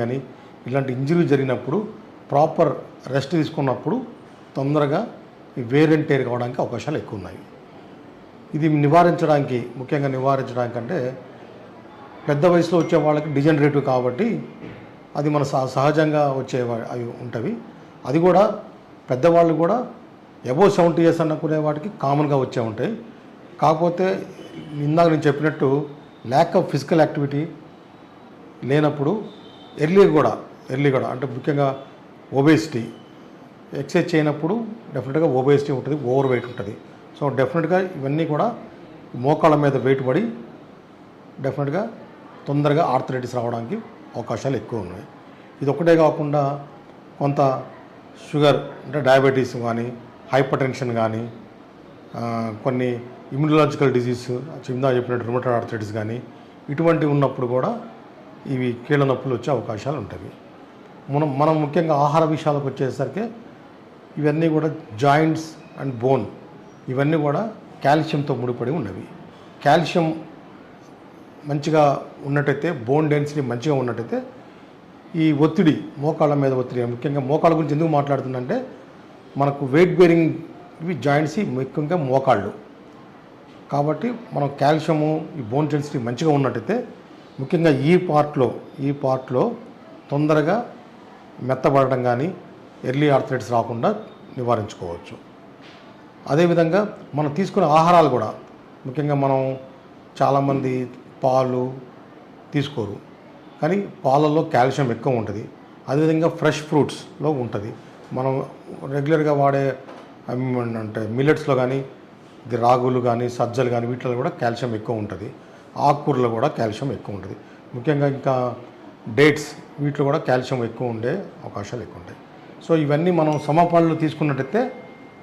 కానీ ఇలాంటి ఇంజరీ జరిగినప్పుడు ప్రాపర్ రెస్ట్ తీసుకున్నప్పుడు తొందరగా ఈ వేర్ అండ్ టేర్ కావడానికి అవకాశాలు ఎక్కువ ఉన్నాయి. ఇది ముఖ్యంగా నివారించడానికి అంటే పెద్ద వయసులో వచ్చే వాళ్ళకి డిజనరేటివ్ కాబట్టి అది మన సహజంగా అవి ఉంటవి. అది కూడా పెద్దవాళ్ళు కూడా అబోవ్ 70 years అనుకునే వాటికి కామన్గా వచ్చే ఉంటాయి. కాకపోతే ఇందాక నేను చెప్పినట్టు ల్యాక్ ఆఫ్ ఫిజికల్ యాక్టివిటీ లేనప్పుడు ఎర్లీ కూడా అంటే ముఖ్యంగా ఒబేసిటీ ఎక్సర్సైజ్ చేయనప్పుడు డెఫినెట్గా ఒబేసిటీ ఉంటుంది, ఓవర్ వెయిట్ ఉంటుంది. సో డెఫినెట్గా ఇవన్నీ కూడా మోకాళ్ళ మీద వెయిట్ పడి డెఫినెట్గా తొందరగా ఆర్థరైటిస్ రావడానికి అవకాశాలు ఎక్కువ ఉన్నాయి. ఇది ఒకటే కాకుండా కొంత షుగర్ అంటే డయాబెటీస్ కానీ, హైపర్ టెన్షన్ కానీ, కొన్ని ఇమ్యూనలాజికల్ డిజీజ్ చిందా చెప్పినట్టు రుమటాయిడ్ ఆర్థరైటిస్ కానీ ఇటువంటివి ఉన్నప్పుడు కూడా ఇవి కీళ్ళ నొప్పులు వచ్చే అవకాశాలు ఉంటాయి. మనం ముఖ్యంగా ఆహార విషయాలకు వచ్చేసరికి ఇవన్నీ కూడా జాయింట్స్ అండ్ బోన్ ఇవన్నీ కూడా కాల్షియంతో ముడిపడి ఉన్నవి. కాల్షియం మంచిగా ఉన్నట్టయితే, బోన్ డెన్సిటీ మంచిగా ఉన్నట్టయితే ఈ ఒత్తిడి మోకాళ్ళ మీద ఒత్తిడి, ముఖ్యంగా మోకాళ్ళ గురించి ఎందుకు మాట్లాడుతుందంటే మనకు వెయిట్ బేరింగ్ ఇవి జాయింట్స్ ముఖ్యంగా మోకాళ్ళు కాబట్టి మనం కాల్షియము ఈ బోన్ డెన్సిటీ మంచిగా ఉన్నట్టయితే ముఖ్యంగా ఈ పార్ట్లో తొందరగా మెత్తబడడం కానీ ఎర్లీ ఆర్థరైటిస్ రాకుండా నివారించుకోవచ్చు. అదేవిధంగా మనం తీసుకునే ఆహారాలు కూడా ముఖ్యంగా మనం చాలామంది పాలు తీసుకోరు, కానీ పాలల్లో కాల్షియం ఎక్కువ ఉంటుంది. అదేవిధంగా ఫ్రెష్ ఫ్రూట్స్లో ఉంటుంది. మనం రెగ్యులర్గా వాడే అంటే మిల్లెట్స్లో కానీ రాగులు కానీ సజ్జలు కానీ వీటిలో కూడా కాల్షియం ఎక్కువ ఉంటుంది. ఆకుకూరలో కూడా కాల్షియం ఎక్కువ ఉంటుంది. ముఖ్యంగా ఇంకా డేట్స్ వీటిలో కూడా కాల్షియం ఎక్కువ ఉండే అవకాశాలు ఎక్కువ ఉంటాయి. సో ఇవన్నీ మనం సమపాళ్ళు తీసుకున్నట్టయితే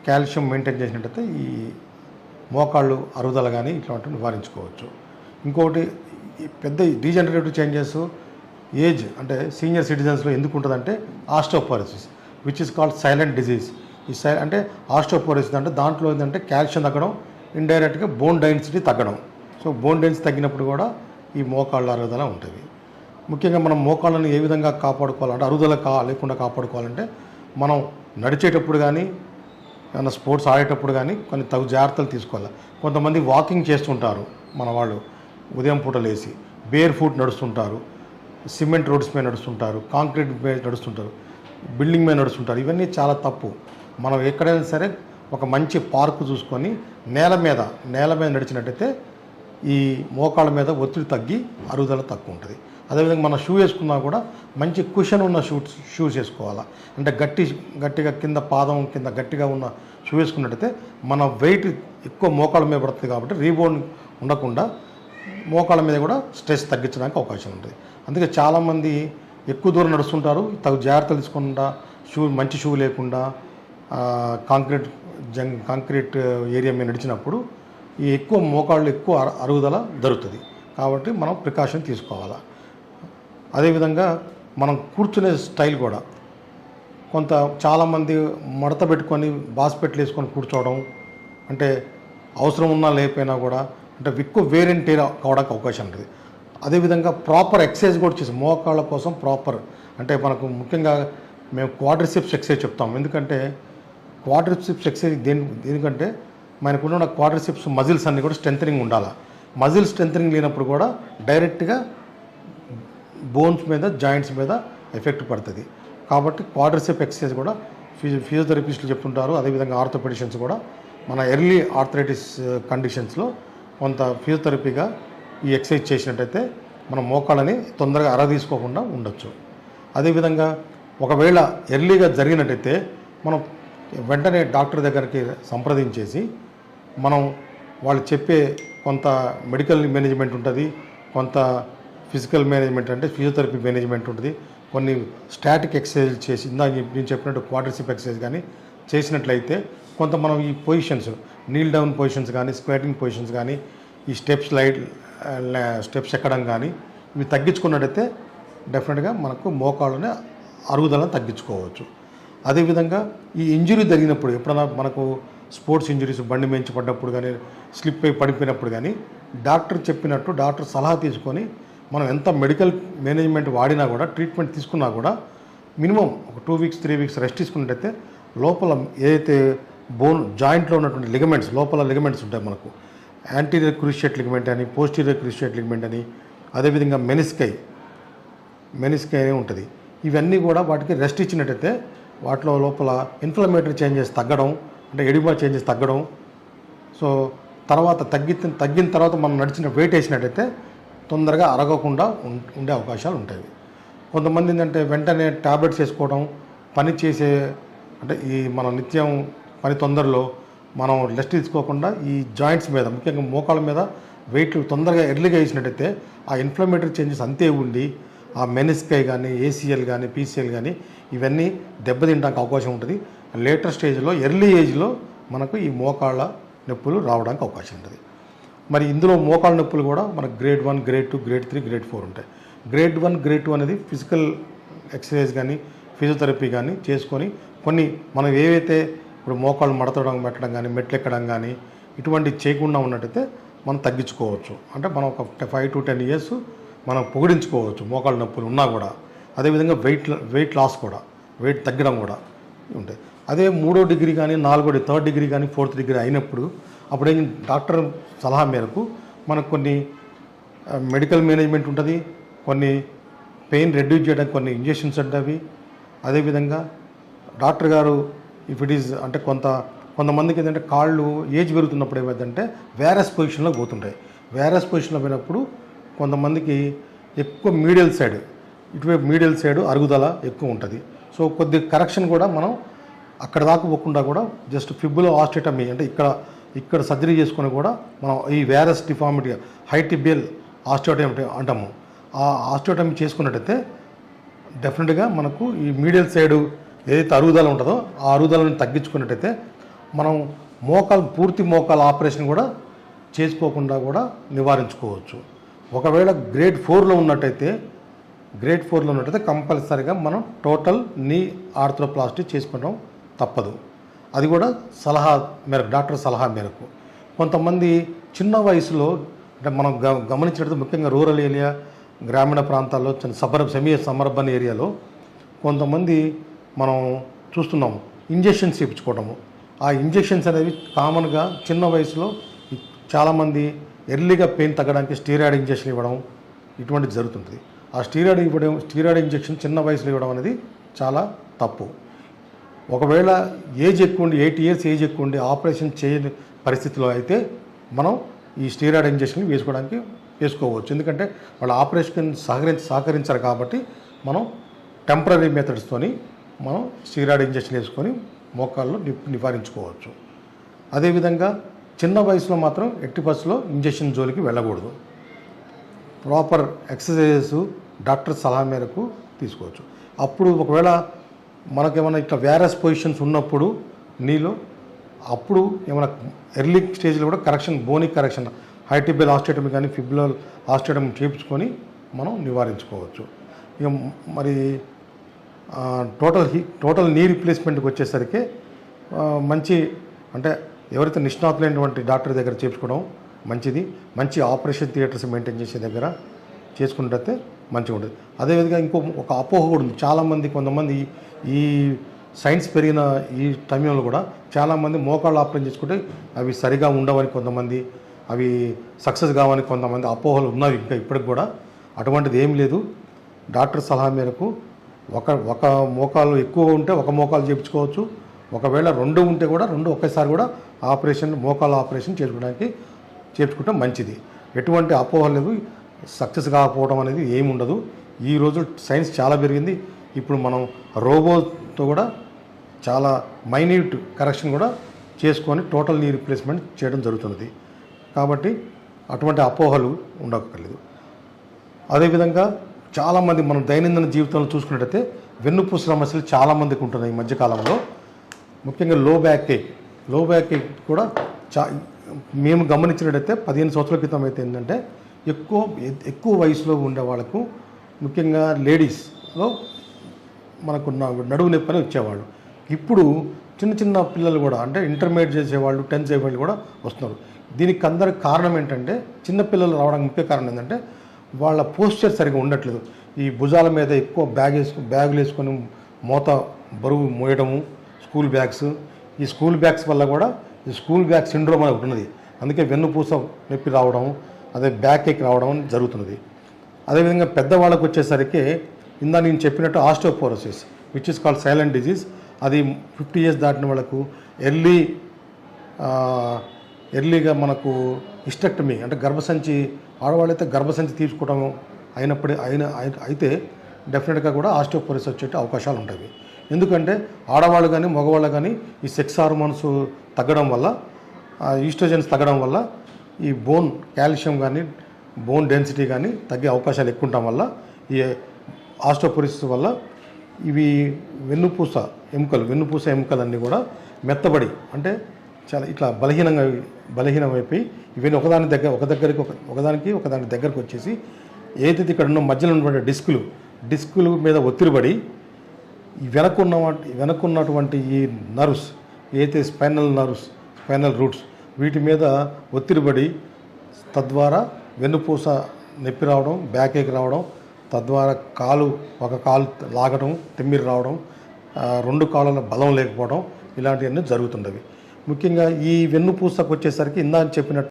కాల్షియం మెయింటైన్ చేసినట్టయితే ఈ మోకాళ్ళు అరుగుదల కానీ ఇట్లాంటివి నివారించుకోవచ్చు. ఇంకొకటి పెద్ద డీజనరేటివ్ చేంజెస్ ఏజ్ అంటే సీనియర్ సిటిజన్స్లో ఎందుకు ఉంటుందంటే osteoporosis which is called silent disease. అంటే ఆస్టియోపోరోసిస్ అంటే దాంట్లో ఏంటంటే కాల్షియం తగ్గడం, ఇండైరెక్ట్గా బోన్ డెన్సిటీ తగ్గడం. సో బోన్ డెన్సిటీ తగ్గినప్పుడు కూడా ఈ మోకాళ్ళ అరుగుదల ఉంటుంది. ముఖ్యంగా మనం మోకాళ్ళను ఏ విధంగా కాపాడుకోవాలంటే అరుగుదల లేకుండా కాపాడుకోవాలంటే మనం నడిచేటప్పుడు కానీ ఏమైనా స్పోర్ట్స్ ఆడేటప్పుడు కానీ కొన్ని తగు జాగ్రత్తలు తీసుకోవాలి. కొంతమంది వాకింగ్ చేస్తుంటారు, మన వాళ్ళు ఉదయం పూట లేసి బేర్ ఫుట్ నడుస్తుంటారు, సిమెంట్ రోడ్స్ మీద నడుస్తుంటారు, కాంక్రీట్ మీద నడుస్తుంటారు, బిల్డింగ్ మీద నడుస్తుంటారు. ఇవన్నీ చాలా తప్పు. మనం ఎక్కడైనా సరే ఒక మంచి పార్కు చూసుకొని నేల మీద నడిచినట్టయితే ఈ మోకాళ్ళ మీద ఒత్తిడి తగ్గి అరుగుదల తక్కువ ఉంటుంది. అదేవిధంగా మన షూ వేసుకున్నా కూడా మంచి కుషన్ ఉన్న షూస్ వేసుకోవాలా. అంటే గట్టిగా కింద పాదం కింద గట్టిగా ఉన్న షూ వేసుకున్నట్టయితే మన వెయిట్ ఎక్కువ మోకాళ్ళ మీద పడుతుంది కాబట్టి రీబౌండ్ ఉండకుండా మోకాళ్ళ మీద కూడా స్ట్రెస్ తగ్గించడానికి అవకాశం ఉంటుంది. అందుకే చాలామంది ఎక్కువ దూరం నడుస్తుంటారు, తగు జాగ్రత్తలు తీసుకుండా మంచి షూ లేకుండా కాంక్రీట్ ఏరియా మీద నడిచినప్పుడు ఈ ఎక్కువ మోకాళ్ళు ఎక్కువ అరుగుదల జరుగుతుంది. కాబట్టి మనం ప్రికాషన్ తీసుకోవాలి. అదేవిధంగా మనం కూర్చునే స్టైల్ కూడా చాలామంది మడత పెట్టుకొని బాస్పెట్లు వేసుకొని కూర్చోవడం, అంటే అవసరం ఉన్నా లేకపోయినా కూడా అంటే ఎక్కువ వేర్ అండ్ టేర్ కావడానికి అవకాశం ఉంటుంది. అదేవిధంగా ప్రాపర్ ఎక్సర్సైజ్ కూడా చేసి మోకాళ్ళ కోసం అంటే మనకు ముఖ్యంగా మేము క్వాడ్రిసెప్స్ ఎక్సర్సైజ్ చెప్తాం. ఎందుకంటే క్వాడ్రిసెప్స్ ఎక్సర్సైజ్ దేనికంటే మనకున్న క్వాడ్రిసెప్స్ మజిల్స్ అన్నీ కూడా స్ట్రెంథనింగ్ ఉండాలి. మజిల్ స్ట్రెంథనింగ్ లేనప్పుడు కూడా డైరెక్ట్గా బోన్స్ మీద జాయింట్స్ మీద ఎఫెక్ట్ పడుతుంది. కాబట్టి క్వాడ్రిసెప్ ఎక్సర్సైజ్ కూడా ఫిజియోథెరపిస్టులు చెప్తుంటారు. అదేవిధంగా ఆర్థోపెడిషియన్స్ కూడా మన ఎర్లీ ఆర్థరైటిస్ కండిషన్స్లో కొంత ఫిజియోథెరపీగా ఈ ఎక్సర్సైజ్ చేసినట్టయితే మన మోకాళ్ళని తొందరగా అరదీసుకోకుండా ఉండొచ్చు. అదేవిధంగా ఒకవేళ ఎర్లీగా జరిగినట్టయితే మనం వెంటనే డాక్టర్ దగ్గరికి సంప్రదించేసి మనం వాళ్ళు చెప్పే కొంత మెడికల్ మేనేజ్మెంట్ ఉంటుంది, కొంత ఫిజికల్ మేనేజ్మెంట్ అంటే ఫిజియోథెరపీ మేనేజ్మెంట్ ఉంటుంది, కొన్ని స్టాటిక్ ఎక్సర్సైజ్ చేసి నేను చెప్పినట్టు క్వాడ్రిసెప్ ఎక్సర్సైజ్ కానీ చేసినట్లయితే కొంత మనం ఈ పొజిషన్స్ నీల్ డౌన్ పొజిషన్స్ కానీ స్క్వాటింగ్ పొజిషన్స్ కానీ ఈ స్టెప్స్ ఎక్కడం కానీ ఇవి తగ్గించుకున్నట్టయితే డెఫినెట్గా మనకు మోకాళ్ళని అరుగుదలను తగ్గించుకోవచ్చు. అదేవిధంగా ఈ ఇంజురీ జరిగినప్పుడు ఎప్పుడైనా మనకు స్పోర్ట్స్ ఇంజురీస్ బండి మించి పడ్డప్పుడు కానీ స్లిప్ అయి పడిపోయినప్పుడు కానీ డాక్టర్ చెప్పినట్టు డాక్టర్ సలహా తీసుకొని మనం ఎంత మెడికల్ మేనేజ్మెంట్ వాడినా కూడా, ట్రీట్మెంట్ తీసుకున్నా కూడా మినిమం ఒక 2 వీక్స్ 3 వీక్స్ రెస్ట్ తీసుకున్నట్టయితే లోపల ఏదైతే బోన్ జాయింట్లో ఉన్నటువంటి లిగమెంట్స్, లోపల లిగమెంట్స్ ఉంటాయి మనకు, యాంటీరియర్ క్రూషియేట్ లిగమెంట్ అని, పోస్టీరియర్ క్రూషియేట్ లిగమెంట్ అని, అదేవిధంగా మెనిస్కై అని ఉంటుంది. ఇవన్నీ కూడా వాటికి రెస్ట్ ఇచ్చినట్టయితే వాటిలో లోపల ఇన్ఫ్లమేటరీ చేంజెస్ తగ్గడం, అంటే ఎడిమా చేంజెస్ తగ్గడం, సో తర్వాత తగ్గిన తర్వాత మనం నడిచిన వెయిట్ వేసినట్టయితే తొందరగా అరగకుండా ఉండే అవకాశాలు ఉంటాయి. కొంతమంది ఏంటంటే వెంటనే ట్యాబ్లెట్స్ వేసుకోవడం, పని చేసే అంటే ఈ మన నిత్యం పని తొందరలో మనం రెస్ట్ తీసుకోకుండా ఈ జాయింట్స్ మీద, ముఖ్యంగా మోకాళ్ళ మీద వెయిట్ తొందరగా ఎర్లీగా వేసినట్టయితే ఆ ఇన్ఫ్లమేటరీ చేంజెస్ అంతే ఉండి ఆ మెనిస్కై కానీ, ఏసీఎల్ కానీ, పీసీఎల్ కానీ ఇవన్నీ దెబ్బతింటానికి అవకాశం ఉంటుంది. లేటర్ స్టేజ్లో, ఎర్లీ ఏజ్లో మనకు ఈ మోకాళ్ళ నొప్పులు రావడానికి అవకాశం ఉంటుంది. మరి ఇందులో మోకాళ్ళ నొప్పులు కూడా మనకు గ్రేడ్ 1, గ్రేడ్ 2, గ్రేడ్ 3, గ్రేడ్ 4 ఉంటాయి. గ్రేడ్ 1, గ్రేడ్ 2 అనేది ఫిజికల్ ఎక్సర్సైజ్ కానీ, ఫిజియోథెరపీ కానీ చేసుకొని కొన్ని మనం ఏవైతే ఇప్పుడు మోకాళ్ళు మడతడం పెట్టడం కానీ, మెట్లు ఎక్కడం కానీ ఇటువంటి చేయకుండా ఉన్నట్టయితే మనం తగ్గించుకోవచ్చు. అంటే మనం ఒక 5 to 10 years మనం పొగిడించుకోవచ్చు మోకాళ్ళ నొప్పులు ఉన్నా కూడా. అదేవిధంగా వెయిట్ లాస్ కూడా, వెయిట్ తగ్గడం కూడా ఉంటాయి. అదే 3వ డిగ్రీ కానీ, 3rd డిగ్రీ కానీ, 4th డిగ్రీ అయినప్పుడు అప్పుడు డాక్టర్ సలహా మేరకు మనకు కొన్ని మెడికల్ మేనేజ్మెంట్ ఉంటుంది, కొన్ని పెయిన్ రెడ్యూస్ చేయడానికి కొన్ని ఇంజెక్షన్స్ ఉంటాయి. అదేవిధంగా డాక్టర్ గారు ఇఫ్ ఇట్ ఈజ్ అంటే కొంతమందికి ఏంటంటే కాళ్ళు ఏజ్ పెరుగుతున్నప్పుడు ఏమైందంటే వేరస్ పొజిషన్లో పోతుంటాయి. వేరస్ పొజిషన్లో పోయినప్పుడు కొంతమందికి ఎక్కువ మీడియల్ సైడ్, ఇటువైపు మీడియల్ సైడ్ అరుగుదల ఎక్కువ ఉంటుంది. సో కొద్ది కరెక్షన్ కూడా మనం అక్కడ దాకా పోకుండా కూడా జస్ట్ ఫిబులో ఆస్టియోటమీ అంటే ఇక్కడ సర్జరీ చేసుకొని కూడా మనం ఈ వేరస్ డిఫార్మిటీ, హైటిబియల్ ఆస్టియోటమీ అంటాము, ఆ ఆస్టియోటమీ చేసుకున్నట్టయితే డెఫినెట్గా మనకు ఈ మీడియల్ సైడ్ ఏదైతే అరుగుదల ఉంటుందో ఆ అరుగుదలను తగ్గించుకున్నట్టయితే మనం పూర్తి మోకాల ఆపరేషన్ కూడా చేసుకోకుండా కూడా నివారించుకోవచ్చు. ఒకవేళ గ్రేడ్ 4లో ఉన్నట్టయితే కంపల్సరీగా మనం టోటల్ నీ ఆర్థ్రోప్లాస్టీ చేసుకోవడం తప్పదు. అది కూడా డాక్టర్ సలహా మేరకు. కొంతమంది చిన్న వయసులో అంటే మనం గమనించినట్టు ముఖ్యంగా రూరల్ ఏరియా, గ్రామీణ ప్రాంతాల్లో సెమీ సబర్బన్ ఏరియాలో కొంతమంది మనం చూస్తున్నాము ఇంజెక్షన్స్ ఇప్పించుకోవడము. ఆ ఇంజెక్షన్స్ అనేవి కామన్గా చిన్న వయసులో చాలామంది ఎర్లీగా పెయిన్ తగ్గడానికి స్టీరాయిడ్ ఇంజెక్షన్ ఇవ్వడం ఇటువంటిది జరుగుతుంది. ఆ స్టీరాయిడ్ ఇంజెక్షన్ చిన్న వయసులో ఇవ్వడం అనేది చాలా తప్పు. ఒకవేళ ఏజ్ ఎక్కువ ఉండి 8 years ఏజ్ ఎక్కువ ఉండి ఆపరేషన్ చేయని పరిస్థితిలో అయితే మనం ఈ స్టీరాయిడ్ ఇంజెక్షన్ వేసుకోవచ్చు. ఎందుకంటే వాళ్ళ ఆపరేషన్ సహకరించారు కాబట్టి మనం టెంపరీ మెథడ్స్తోని మనం స్టీరాయిడ్ ఇంజెక్షన్ వేసుకొని మోకాల్లో నివారించుకోవచ్చు. అదేవిధంగా చిన్న వయసులో మాత్రం ఎట్టి పరిస్థితుల్లో ఇంజెక్షన్ జోలికి వెళ్ళకూడదు. ప్రాపర్ ఎక్సర్సైజెస్ డాక్టర్ సలహా మేరకు తీసుకోవచ్చు. అప్పుడు ఒకవేళ మనకేమైనా ఇట్లా వేరస్ పొజిషన్స్ ఉన్నప్పుడు అప్పుడు ఏమైనా ఎర్లీ స్టేజ్లో కూడా బోనిక్ కరెక్షన్, హైటిబియల్ ఆస్టియోటమీ కానీ, ఫిబులర్ ఆస్టియోటమీ చేయించుకొని మనం నివారించుకోవచ్చు. ఇక మరి టోటల్ నీ రీప్లేస్మెంట్కి వచ్చేసరికి మంచి అంటే ఎవరైతే నిష్ణాతులైనటువంటి డాక్టర్ దగ్గర చేయించుకోవడం మంచిది. మంచి ఆపరేషన్ థియేటర్స్ మెయింటైన్ చేసే దగ్గర చేసుకున్నట్టయితే మంచిగా ఉంటుంది. అదేవిధంగా ఒక అపోహ కూడా ఉంది. కొంతమంది ఈ సైన్స్ పెరిగిన ఈ టైంలో కూడా చాలామంది మోకాళ్ళు ఆపరేషన్ చేసుకుంటే అవి సరిగా ఉండవని కొంతమంది, అవి సక్సెస్ కావని కొంతమంది అపోహలు ఉన్నవి ఇంకా ఇప్పటికి కూడా. అటువంటిది ఏం లేదు. డాక్టర్ సలహా మేరకు ఒక మోకాలు ఎక్కువ ఉంటే ఒక మోకాలు చేయించుకోవచ్చు. ఒకవేళ 2 ఉంటే కూడా 2 ఒకేసారి కూడా మోకాళ్ళ ఆపరేషన్ చేయించుకుంటే మంచిది. ఎటువంటి అపోహ లేదు. సక్సెస్ కాకపోవడం అనేది ఏమి ఉండదు. ఈరోజు సైన్స్ చాలా పెరిగింది. ఇప్పుడు మనం రోబోతో కూడా చాలా మైన్యూట్ కరెక్షన్ కూడా చేసుకొని టోటల్ నీ రీప్లేస్మెంట్ చేయడం జరుగుతున్నది. కాబట్టి అటువంటి అపోహలు ఉండక్కర్లేదు. అదేవిధంగా చాలామంది మనం దైనందిన జీవితంలో చూసుకున్నట్టయితే వెన్నుపూస సమస్యలు చాలామందికి ఉంటున్నాయి ఈ మధ్యకాలంలో. ముఖ్యంగా లో బ్యాక్ ఏక్ కూడా మేము గమనించినట్టయితే 15 సంవత్సరాల క్రితం అయితే ఏంటంటే ఎక్కువ వయసులో ఉండే వాళ్ళకు, ముఖ్యంగా లేడీస్లో మనకు నడువు నొప్పి అని వచ్చేవాళ్ళు. ఇప్పుడు చిన్న పిల్లలు కూడా అంటే ఇంటర్మీడియట్ చేసేవాళ్ళు, 10th చేసేవాళ్ళు కూడా వస్తున్నారు. దీనికి అందరికి కారణం ఏంటంటే చిన్నపిల్లలు రావడానికి ముఖ్య కారణం ఏంటంటే వాళ్ళ పోస్చర్ సరిగా ఉండట్లేదు. ఈ భుజాల మీద ఎక్కువ బ్యాగులు వేసుకొని బరువు మోయడము, స్కూల్ బ్యాగ్స్. ఈ స్కూల్ బ్యాగ్స్ వల్ల కూడా ఈ స్కూల్ బ్యాగ్ సిండ్రోమ్ అనేది ఉన్నది. అందుకే వెన్నుపూస నొప్పి రావడం, అదే బ్యాక్ ఏక్ రావడం జరుగుతున్నది. అదేవిధంగా పెద్దవాళ్ళకు వచ్చేసరికి నేను చెప్పినట్టు osteoporosis which is called silent disease. అది 50 years దాటిన వాళ్ళకు ఎర్లీగా మనకు హిస్టెక్టమీ అంటే గర్భసంచి, ఆడవాళ్ళైతే గర్భసంచి తీసుకోవడం అయితే డెఫినెట్గా కూడా ఆస్టియోపోరోసిస్ వచ్చే అవకాశాలు ఉంటాయి. ఎందుకంటే ఆడవాళ్ళు కానీ మగవాళ్ళు కానీ ఈ సెక్స్ హార్మోన్స్ తగ్గడం వల్ల, ఈస్ట్రోజన్స్ తగ్గడం వల్ల ఈ బోన్ కాల్షియం కానీ బోన్ డెన్సిటీ కానీ తగ్గే అవకాశాలు ఎక్కువ ఉండటం వల్ల ఈ ఆస్టియోపోరోసిస్ వల్ల ఇవి వెన్నుపూస ఎముకలు అన్నీ కూడా మెత్తబడి అంటే చాలా ఇట్లా బలహీనమైపోయి ఇవన్నీ ఒకదాని దగ్గరకు వచ్చేసి ఏదైతే ఇక్కడ ఉన్న మధ్యలో ఉన్నటువంటి డిస్కులు మీద ఒత్తిడిపడి వెనక్కున్నటువంటి ఈ నర్వ్స్ ఏదైతే స్పైనల్ రూట్స్ వీటి మీద ఒత్తిడిపడి తద్వారా వెన్నుపూస నొప్పి రావడం, బ్యాక్ ఏక్ రావడం, తద్వారా ఒక కాలు లాగడం, తిమ్మిరి రావడం, 2 కాళ్ళలో బలం లేకపోవడం ఇలాంటివన్నీ జరుగుతుండవి. ముఖ్యంగా ఈ వెన్నుపూసకు వచ్చేసరికి చెప్పినట్టు